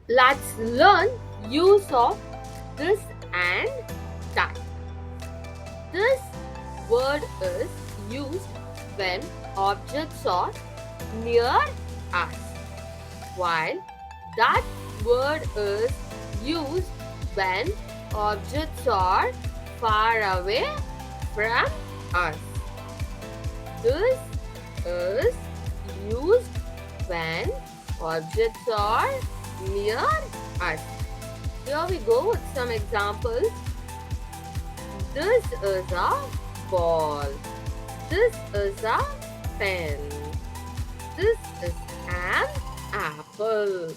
Let's learn use of this and that. This word is used when objects are near us, while that word is used when objects are far away from us. This is used when objects are near us. Here we go with some examples. This is a ball. This is a pen. This is an apple.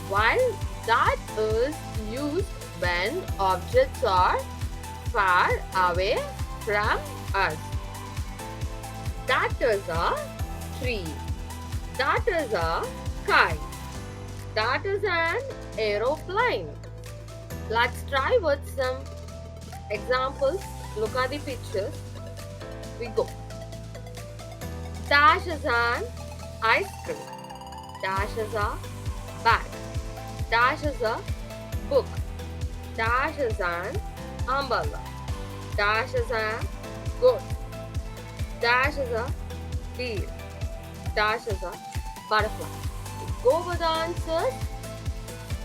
While that is used when objects are far away from us. That is a tree. That is a kite. That is an aeroplane. Let's try with some examples. Look at the pictures. We go. Dash is an ice cream. Dash is a bag. Dash is a book. Dash is an umbrella. Dash is a goat. Dash is a deer. Dash is a butterfly. Go with the answers.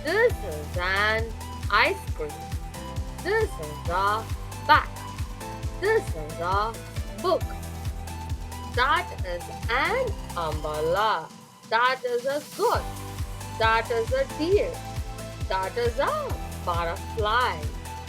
This is an ice cream. This is a bag. This is a book. That is an umbrella. That is a goat. That is a deer. That is a butterfly.